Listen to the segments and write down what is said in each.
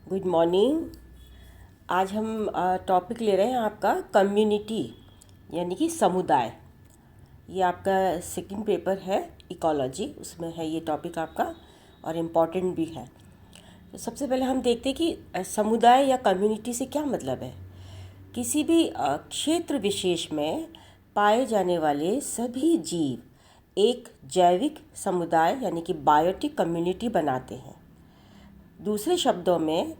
Good morning. आज हम topic ले रहे हैं आपका कम्युनिटी यानी कि समुदाय। ये आपका सेकंड पेपर है इकोलॉजी, उसमें है ये टॉपिक आपका और इम्पॉर्टेंट भी है। तो सबसे पहले हम देखते हैं कि समुदाय या कम्युनिटी से क्या मतलब है। किसी भी क्षेत्र विशेष में पाए जाने वाले सभी जीव एक जैविक समुदाय यानी कि बायोटिक कम्युनिटी बनाते हैं। दूसरे शब्दों में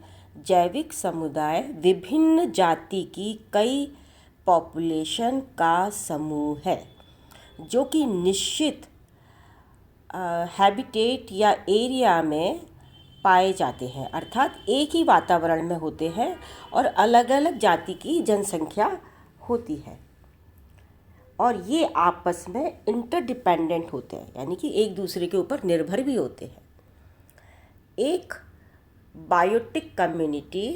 जैविक समुदाय विभिन्न जाति की कई पॉपुलेशन का समूह है जो कि निश्चित हैबिटेट या एरिया में पाए जाते हैं, अर्थात एक ही वातावरण में होते हैं और अलग अलग जाति की जनसंख्या होती है और ये आपस में इंटरडिपेंडेंट होते हैं यानी कि एक दूसरे के ऊपर निर्भर भी होते हैं। एक बायोटिक कम्युनिटी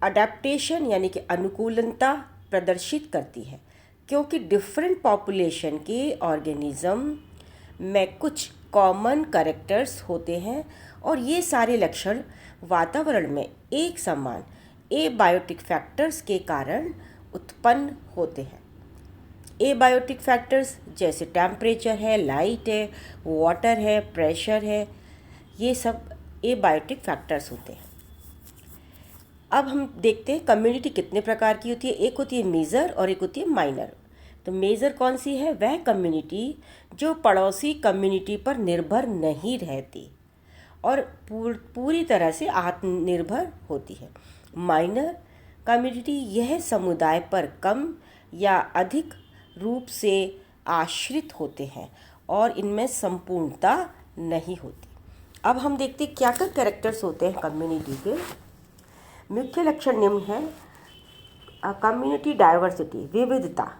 अडेप्टेशन यानी कि अनुकूलता प्रदर्शित करती है क्योंकि डिफरेंट पॉपुलेशन के ऑर्गेनिज्म में कुछ कॉमन कैरेक्टर्स होते हैं और ये सारे लक्षण वातावरण में एक समान एबायोटिक फैक्टर्स के कारण उत्पन्न होते हैं। एबायोटिक फैक्टर्स जैसे टेम्परेचर है, लाइट है, वाटर है, प्रेशर है, ये सब एबायोटिक फैक्टर्स होते हैं। अब हम देखते हैं कम्युनिटी कितने प्रकार की होती है। एक होती है मेजर और एक होती है माइनर। तो मेजर कौन सी है? वह कम्युनिटी जो पड़ोसी कम्युनिटी पर निर्भर नहीं रहती और पूरी तरह से आत्मनिर्भर होती है। माइनर कम्युनिटी यह समुदाय पर कम या अधिक रूप से आश्रित होते हैं और इनमें संपूर्णता नहीं होती। अब हम देखते हैं क्या क्या कैरेक्टर्स होते हैं कम्युनिटी के। मुख्य लक्षण निम्न है। कम्युनिटी डाइवर्सिटी, विविधता।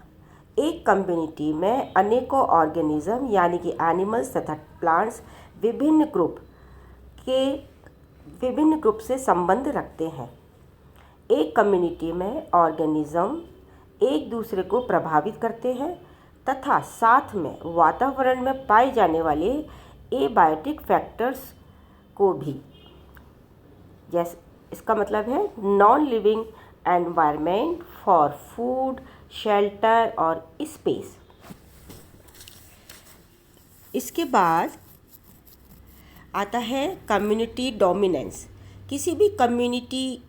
एक कम्युनिटी में अनेकों ऑर्गेनिज्म यानी कि एनिमल्स तथा प्लांट्स विभिन्न ग्रुप से संबंध रखते हैं। एक कम्युनिटी में ऑर्गेनिज्म एक दूसरे को प्रभावित करते हैं तथा साथ में वातावरण में पाए जाने वाले एबायोटिक फैक्टर्स को भी। जैसे इसका मतलब है non living environment for food, shelter और स्पेस। इसके बाद आता है कम्युनिटी डोमिनेंस। किसी भी कम्युनिटी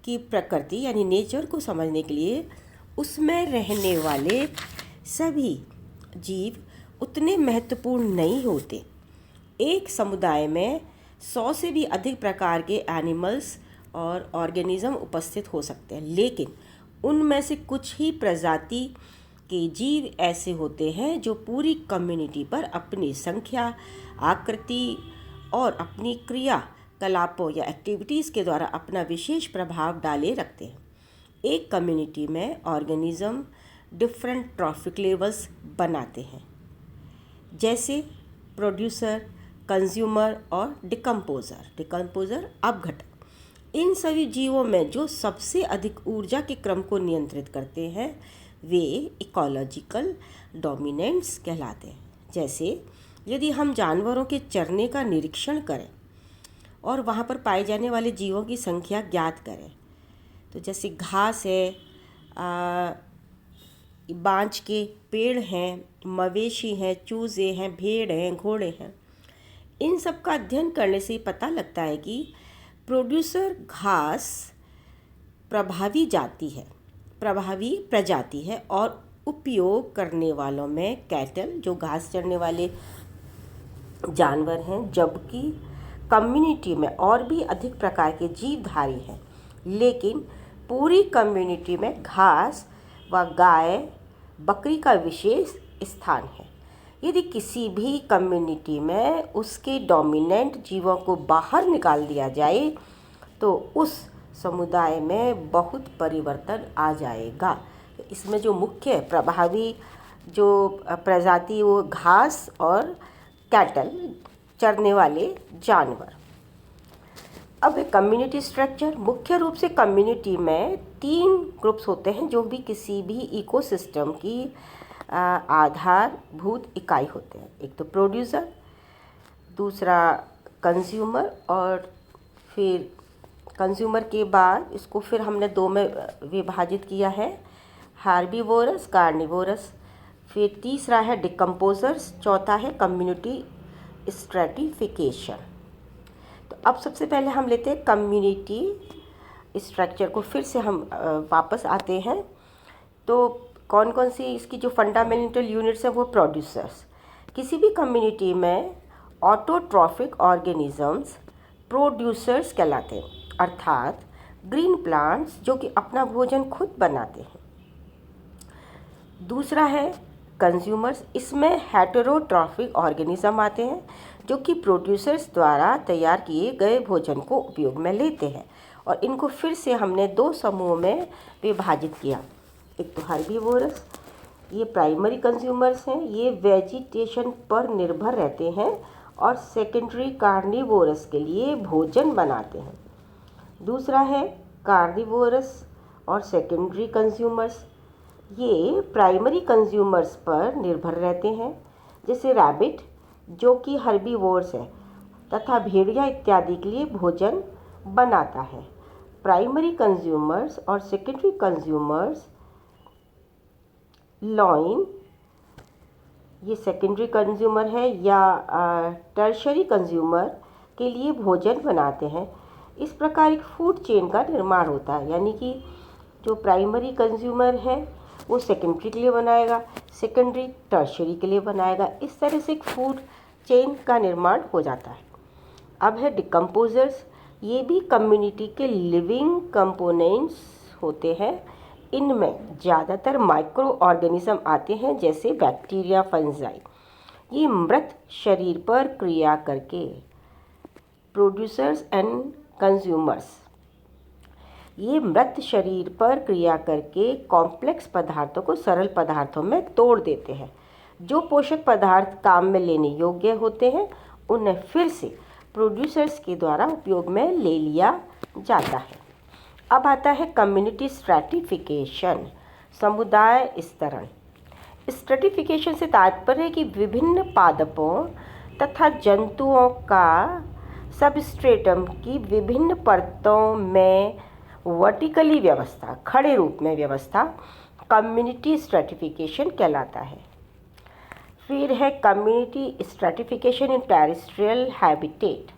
की प्रकृति यानी नेचर को समझने के लिए उसमें रहने वाले सभी जीव उतने महत्वपूर्ण नहीं होते। एक समुदाय में 100 से भी अधिक प्रकार के एनिमल्स और ऑर्गेनिज्म उपस्थित हो सकते हैं, लेकिन उनमें से कुछ ही प्रजाति के जीव ऐसे होते हैं जो पूरी कम्युनिटी पर अपनी संख्या, आकृति और अपनी क्रियाकलापों या एक्टिविटीज़ के द्वारा अपना विशेष प्रभाव डाले रखते हैं। एक कम्युनिटी में ऑर्गेनिज्म डिफरेंट ट्रॉफिक लेवल्स बनाते हैं, जैसे प्रोड्यूसर, कंज्यूमर और डिकम्पोज़र अपघटक। इन सभी जीवों में जो सबसे अधिक ऊर्जा के क्रम को नियंत्रित करते हैं वे इकोलॉजिकल डोमिनेंट्स कहलाते हैं। जैसे यदि हम जानवरों के चरने का निरीक्षण करें और वहाँ पर पाए जाने वाले जीवों की संख्या ज्ञात करें, तो जैसे घास है, बांज के पेड़ हैं, मवेशी हैं, चूज़े हैं, भेड़ हैं, घोड़े हैं, इन सब का अध्ययन करने से पता लगता है कि प्रोड्यूसर घास प्रभावी प्रजाति है और उपयोग करने वालों में कैटल जो घास चरने वाले जानवर हैं, जबकि कम्युनिटी में और भी अधिक प्रकार के जीवधारी हैं, लेकिन पूरी कम्युनिटी में घास व गाय बकरी का विशेष स्थान है। यदि किसी भी कम्युनिटी में उसके डोमिनेंट जीवों को बाहर निकाल दिया जाए तो उस समुदाय में बहुत परिवर्तन आ जाएगा। इसमें जो मुख्य प्रभावी जो प्रजाति वो घास और कैटल चरने वाले जानवर। अब कम्युनिटी स्ट्रक्चर, मुख्य रूप से कम्युनिटी में 3 ग्रुप्स होते हैं जो भी किसी भी इकोसिस्टम की आधारभूत इकाई होते हैं। एक तो प्रोड्यूसर, दूसरा कंज्यूमर, और फिर कंज्यूमर के बाद इसको फिर हमने दो में विभाजित किया है, हार्बीवोरस, कार्निवोरस। फिर तीसरा है डिकम्पोजर्स, चौथा है कम्युनिटी स्ट्रैटिफिकेशन। तो अब सबसे पहले हम लेते हैं कम्युनिटी स्ट्रक्चर को। फिर से हम वापस आते हैं। तो कौन कौन सी इसकी जो फंडामेंटल यूनिट्स है वो प्रोड्यूसर्स। किसी भी कम्युनिटी में ऑटोट्रॉफिक ऑर्गेनिजम्स प्रोड्यूसर्स कहलाते हैं, अर्थात ग्रीन प्लांट्स जो कि अपना भोजन खुद बनाते हैं। दूसरा है कंज्यूमर्स। इसमें हेटेरोट्रॉफिक ऑर्गेनिज्म आते हैं जो कि प्रोड्यूसर्स द्वारा तैयार किए गए भोजन को उपयोग में लेते हैं, और इनको फिर से हमने दो समूहों में विभाजित किया। एक तो हर्बीवोरस, ये प्राइमरी कंज्यूमर्स हैं, ये वेजिटेशन पर निर्भर रहते हैं और सेकेंडरी कार्निवोरस के लिए भोजन बनाते हैं। दूसरा है कार्निवोरस और सेकेंडरी कंज्यूमर्स, ये प्राइमरी कंज्यूमर्स पर निर्भर रहते हैं, जैसे रैबिट जो कि हर्बीवोर्स है तथा भेड़िया इत्यादि के लिए भोजन बनाता है। प्राइमरी कंज्यूमर्स और सेकेंडरी कंज्यूमर्स, लॉइन ये सेकेंडरी कंज्यूमर है या टर्शरी कंज्यूमर के लिए भोजन बनाते हैं। इस प्रकार एक फूड चेन का निर्माण होता है, यानी कि जो प्राइमरी कंज्यूमर है वो सेकेंडरी के लिए बनाएगा, सेकेंडरी टर्शरी के लिए बनाएगा। इस तरह से एक फूड चेन का निर्माण हो जाता है। अब है डिकम्पोजर्स। ये भी कम्युनिटी के लिविंग कंपोनेंट्स होते हैं। इनमें ज़्यादातर माइक्रो ऑर्गेनिज्म आते हैं, जैसे बैक्टीरिया, फंजाई। ये मृत शरीर पर क्रिया करके प्रोड्यूसर्स एंड कंज्यूमर्स, ये मृत शरीर पर क्रिया करके कॉम्प्लेक्स पदार्थों को सरल पदार्थों में तोड़ देते हैं। जो पोषक पदार्थ काम में लेने योग्य होते हैं उन्हें फिर से प्रोड्यूसर्स के द्वारा उपयोग में ले लिया जाता है। अब आता है कम्युनिटी स्ट्रैटिफिकेशन, समुदाय स्तरण। स्ट्रैटिफिकेशन से तात्पर्य है कि विभिन्न पादपों तथा जंतुओं का सबस्ट्रेटम की विभिन्न परतों में वर्टिकली व्यवस्था, खड़े रूप में व्यवस्था, कम्युनिटी स्ट्रैटिफिकेशन कहलाता है। फिर है community stratification in terrestrial habitat.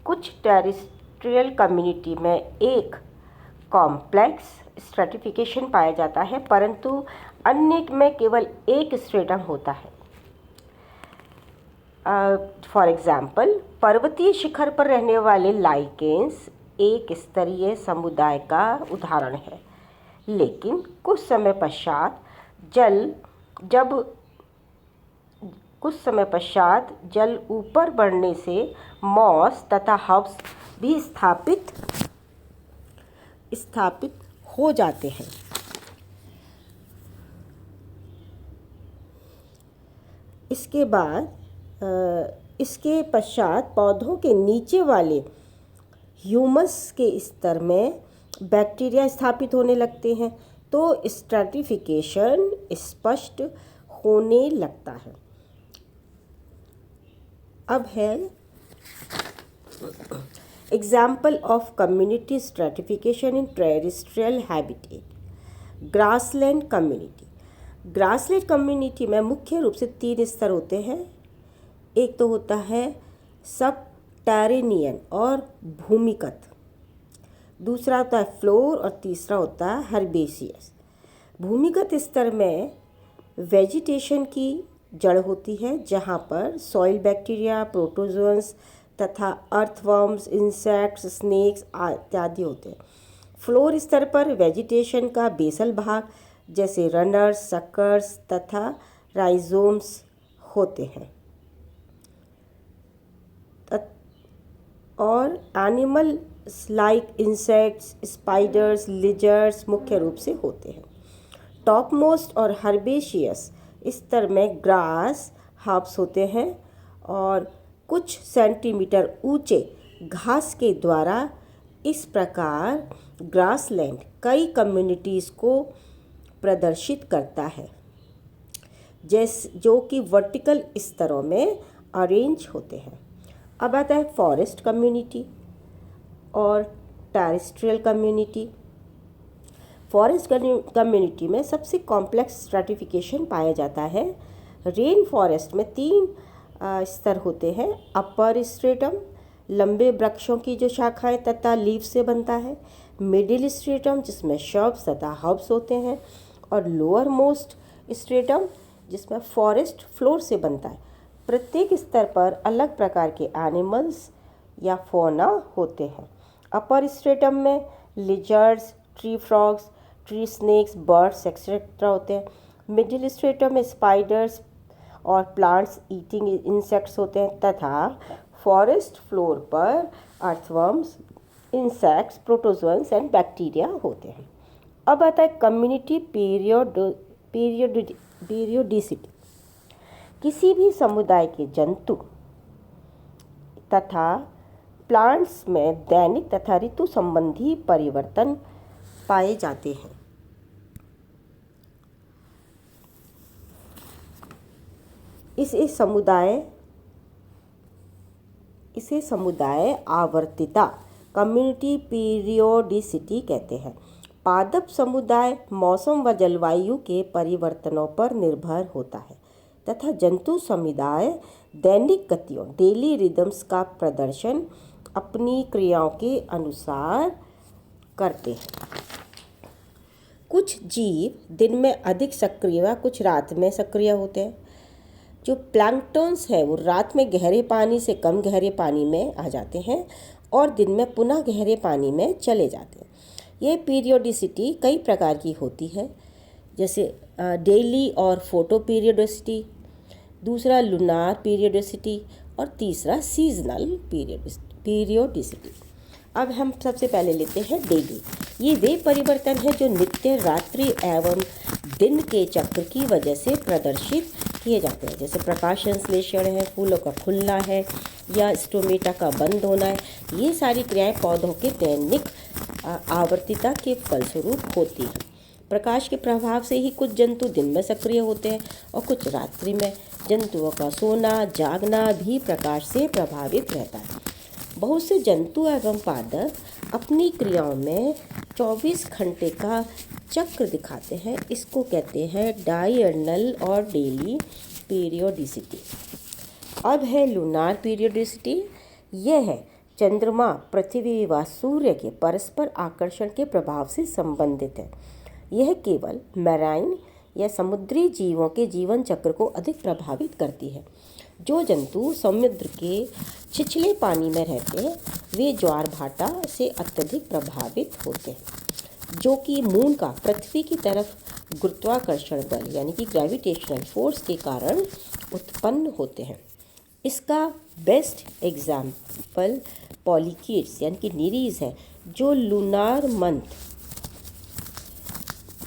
कुछ टेरेस्ट्रियल कम्युनिटी में एक कॉम्प्लेक्स स्ट्रैटिफिकेशन पाया जाता है, परंतु अन्य में केवल एक स्ट्रेटम होता है। फॉर एग्जाम्पल, पर्वतीय शिखर पर रहने वाले लाइकेन्स एक स्तरीय समुदाय का उदाहरण है, लेकिन कुछ समय पश्चात जल ऊपर बढ़ने से मॉस तथा हब्स भी स्थापित हो जाते हैं। इसके पश्चात पौधों के नीचे वाले ह्यूमस के स्तर में बैक्टीरिया स्थापित होने लगते हैं, तो स्ट्रैटिफिकेशन स्पष्ट होने लगता है। अब है example of community stratification in terrestrial habitat. Grassland community. Grassland community में मुख्य रूप से 3 स्तर होते हैं। एक तो होता है सबटेरेनियन और भूमिगत, दूसरा होता है फ्लोर और तीसरा होता है हर्बेशियस। भूमिगत स्तर में वेजिटेशन की जड़ होती है, जहाँ पर सॉइल बैक्टीरिया, प्रोटोजोअन्स तथा अर्थवर्म्स, इंसेक्ट्स, स्नेक्स इत्यादि होते हैं। फ्लोर स्तर पर वेजिटेशन का बेसल भाग जैसे रनर्स, सक्कर्स तथा राइजोम्स होते हैं, और animals like insects, spiders, lizards मुख्य रूप से होते हैं। टॉप मोस्ट और हर्बेशियस स्तर में ग्रास हर्ब्स होते हैं और कुछ सेंटीमीटर ऊंचे घास के द्वारा। इस प्रकार ग्रासलैंड कई कम्युनिटीज़ को प्रदर्शित करता है। जो कि वर्टिकल स्तरों में अरेंज होते हैं। अब आता है फॉरेस्ट कम्युनिटी और टेरेस्ट्रियल कम्युनिटी। फॉरेस्ट कम्युनिटी में सबसे कॉम्प्लेक्स स्ट्रैटिफिकेशन पाया जाता है। रेन फॉरेस्ट में 3 स्तर होते हैं। अपर स्ट्रेटम लंबे वृक्षों की जो शाखाएं तथा लीफ से बनता है। मिडिल स्ट्रेटम जिसमें शर्ब्स तथा हर्ब्स होते हैं। और लोअर मोस्ट स्ट्रेटम जिसमें फॉरेस्ट फ्लोर से बनता है। प्रत्येक स्तर पर अलग प्रकार के एनिमल्स या फौना होते हैं। अपर स्ट्रेटम में lizards, tree frogs, tree snakes, birds etcetera होते हैं। मिडिल स्ट्रेटम में स्पाइडर्स और प्लांट्स ईटिंग इंसेक्ट्स होते हैं तथा फॉरेस्ट फ्लोर पर earthworms, insects, protozoans and bacteria होते हैं। अब आता है कम्युनिटी पीरियोडिसिटी। किसी भी समुदाय के जंतु तथा प्लांट्स में दैनिक तथा ऋतु संबंधी परिवर्तन पाए जाते हैं। इसे समुदाय आवर्तिता कम्युनिटी पीरियोडिसिटी कहते हैं। पादप समुदाय मौसम व जलवायु के परिवर्तनों पर निर्भर होता है तथा जंतु समुदाय दैनिक गतियों डेली रिदम्स का प्रदर्शन अपनी क्रियाओं के अनुसार करते हैं। कुछ जीव दिन में अधिक सक्रिय व कुछ रात में सक्रिय होते हैं। जो प्लैंक्टन्स हैं वो रात में गहरे पानी से कम गहरे पानी में आ जाते हैं और दिन में पुनः गहरे पानी में चले जाते हैं। ये पीरियोडिसिटी कई प्रकार की होती है, जैसे डेली और फोटो पीरियोडिसिटी, दूसरा लूनार पीरियोडिसिटी और तीसरा सीजनल पीरियोडिसिटी। अब हम सबसे पहले लेते हैं डेली। ये वे परिवर्तन हैं जो नित्य, रात्रि एवं दिन के चक्र की वजह से प्रदर्शित किए जाते हैं, जैसे प्रकाश संश्लेषण है, फूलों का खुलना है या स्टोमेटा का बंद होना है। ये सारी क्रियाएं पौधों के दैनिक आवर्तिता के फलस्वरूप होती हैं। प्रकाश के प्रभाव से ही कुछ जंतु दिन में सक्रिय होते हैं और कुछ रात्रि में। जंतुओं का सोना जागना भी प्रकाश से प्रभावित रहता है। बहुत से जंतु एवं पादप अपनी क्रियाओं में 24 घंटे का चक्र दिखाते हैं। इसको कहते हैं डायर्नल और डेली पीरियोडिसिटी। अब है लूनार पीरियोडिसिटी। यह है चंद्रमा, पृथ्वी व सूर्य के परस्पर आकर्षण के प्रभाव से संबंधित है। यह केवल मैराइन या समुद्री जीवों के जीवन चक्र को अधिक प्रभावित करती है। जो जंतु समुद्र के छिछले पानी में रहते हैं वे ज्वार भाटा से अत्यधिक प्रभावित होते हैं, जो कि मून का पृथ्वी की तरफ गुरुत्वाकर्षण बल यानी कि ग्रेविटेशनल फोर्स के कारण उत्पन्न होते हैं। इसका बेस्ट एग्जाम्पल पॉलीकेट्स यानी कि निरीज है, जो लूनार मंथ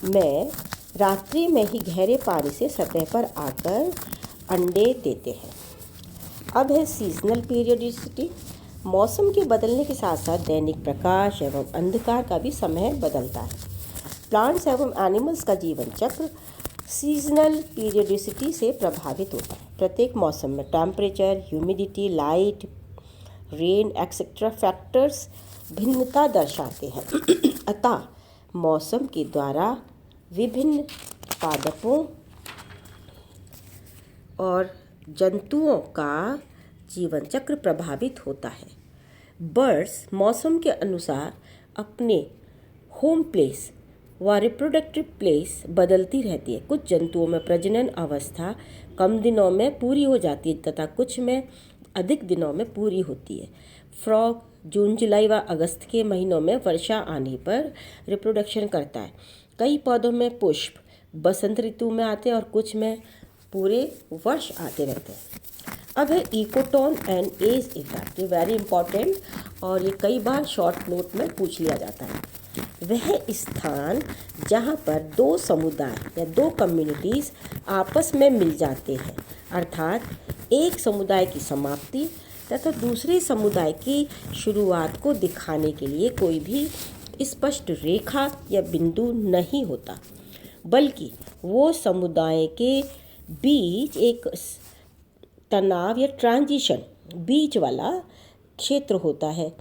में रात्रि में ही गहरे पानी से सतह पर आकर अंडे देते हैं। अब है सीजनल पीरियोडिसिटी। मौसम के बदलने के साथ साथ दैनिक प्रकाश एवं अंधकार का भी समय बदलता है। प्लांट्स एवं एनिमल्स का जीवन चक्र सीजनल पीरियोडिसिटी से प्रभावित होता है। प्रत्येक मौसम में temperature, humidity, light, rain etcetera factors भिन्नता दर्शाते हैं। अतः मौसम के द्वारा विभिन्न पादपों और जंतुओं का जीवन चक्र प्रभावित होता है। बर्ड्स मौसम के अनुसार अपने होम प्लेस व रिप्रोडक्टिव प्लेस बदलती रहती है। कुछ जंतुओं में प्रजनन अवस्था कम दिनों में पूरी हो जाती है तथा कुछ में अधिक दिनों में पूरी होती है। फ्रॉग जून, जुलाई व अगस्त के महीनों में वर्षा आने पर रिप्रोडक्शन करता है। कई पौधों में पुष्प बसंत ऋतु में आते हैं और कुछ में पूरे वर्ष आते रहते हैं। अब है इकोटोन एंड एज इफेक्ट। ये वेरी इंपॉर्टेंट और ये कई बार शॉर्ट नोट में पूछ लिया जाता है। वह स्थान जहाँ पर दो समुदाय या दो कम्युनिटीज़ आपस में मिल जाते हैं, अर्थात एक समुदाय की समाप्ति तथा दूसरे समुदाय की शुरुआत को दिखाने के लिए कोई भी स्पष्ट रेखा या बिंदु नहीं होता, बल्कि वो समुदाय के बीच एक तनाव या ट्रांजिशन बीच वाला क्षेत्र होता है।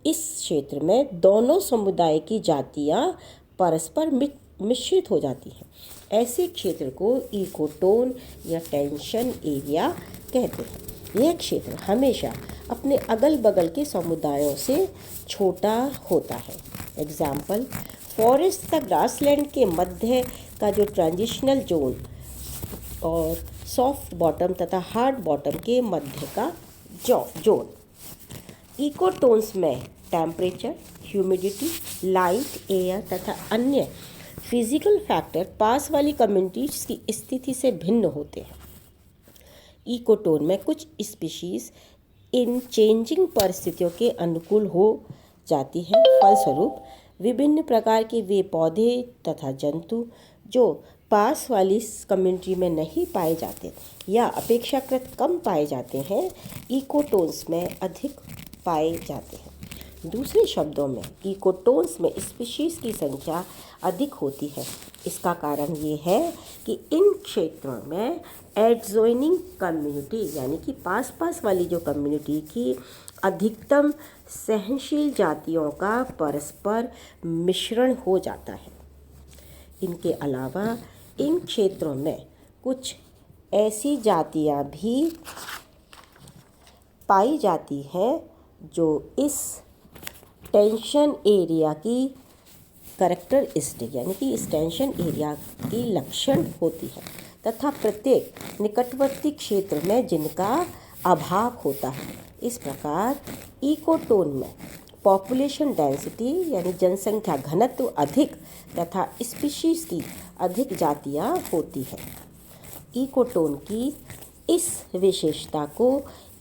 इस क्षेत्र में दोनों समुदाय की जातियां परस्पर मिश्रित हो जाती हैं। ऐसे क्षेत्र को इकोटोन या टेंशन एरिया कहते हैं। यह क्षेत्र हमेशा अपने अगल बगल के समुदायों से छोटा होता है। एग्जाम्पल, फॉरेस्ट तथा ग्रासलैंड के मध्य का जो ट्रांजिशनल जोन और सॉफ्ट बॉटम तथा हार्ड बॉटम के मध्य का जोन। इकोटोन्स में टेम्परेचर, ह्यूमिडिटी, लाइट, एयर तथा अन्य फिजिकल फैक्टर पास वाली कम्युनिटीज की स्थिति से भिन्न होते हैं। इकोटोन में कुछ स्पीशीज इन चेंजिंग परिस्थितियों के अनुकूल हो जाती है। फलस्वरूप विभिन्न प्रकार के वे पौधे तथा जंतु जो पास वाली कम्युनिटी में नहीं पाए जाते या अपेक्षाकृत कम पाए जाते हैं, इकोटोन्स में अधिक पाए जाते हैं। दूसरे शब्दों में, इकोटोन्स में स्पीशीज की संख्या अधिक होती है। इसका कारण ये है कि इन क्षेत्रों में एडजॉइनिंग कम्युनिटी यानी कि पास पास वाली जो कम्युनिटी की अधिकतम सहनशील जातियों का परस्पर मिश्रण हो जाता है। इनके अलावा इन क्षेत्रों में कुछ ऐसी जातियां भी पाई जाती हैं जो इस टेंशन एरिया की कैरेक्टरिस्टिक यानी कि इस टेंशन एरिया की लक्षण होती है तथा प्रत्येक निकटवर्ती क्षेत्र में जिनका अभाव होता है। इस प्रकार इकोटोन में पॉपुलेशन डेंसिटी यानी जनसंख्या घनत्व अधिक तथा स्पीशीज की अधिक जातियां होती हैं। इकोटोन की इस विशेषता को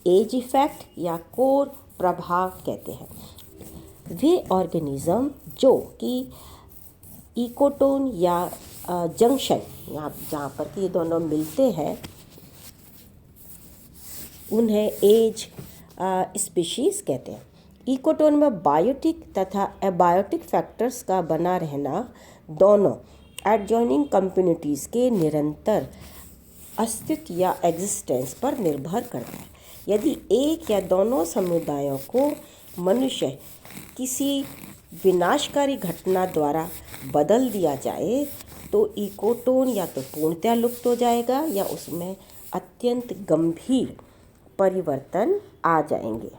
एज इफेक्ट या कोर प्रभाव कहते हैं। वे ऑर्गेनिज्म जो कि इकोटोन या जंक्शन यहाँ जहाँ पर कि ये दोनों मिलते हैं, उन्हें एज स्पीशीज कहते हैं। इकोटोन में बायोटिक तथा एबायोटिक फैक्टर्स का बना रहना दोनों एडजॉइनिंग कम्युनिटीज़ के निरंतर अस्तित्व या एग्जिस्टेंस पर निर्भर करता है। यदि एक या दोनों समुदायों को मनुष्य किसी विनाशकारी घटना द्वारा बदल दिया जाए तो इकोटोन या तो पूर्णतः लुप्त हो जाएगा या उसमें अत्यंत गंभीर परिवर्तन आ जाएंगे।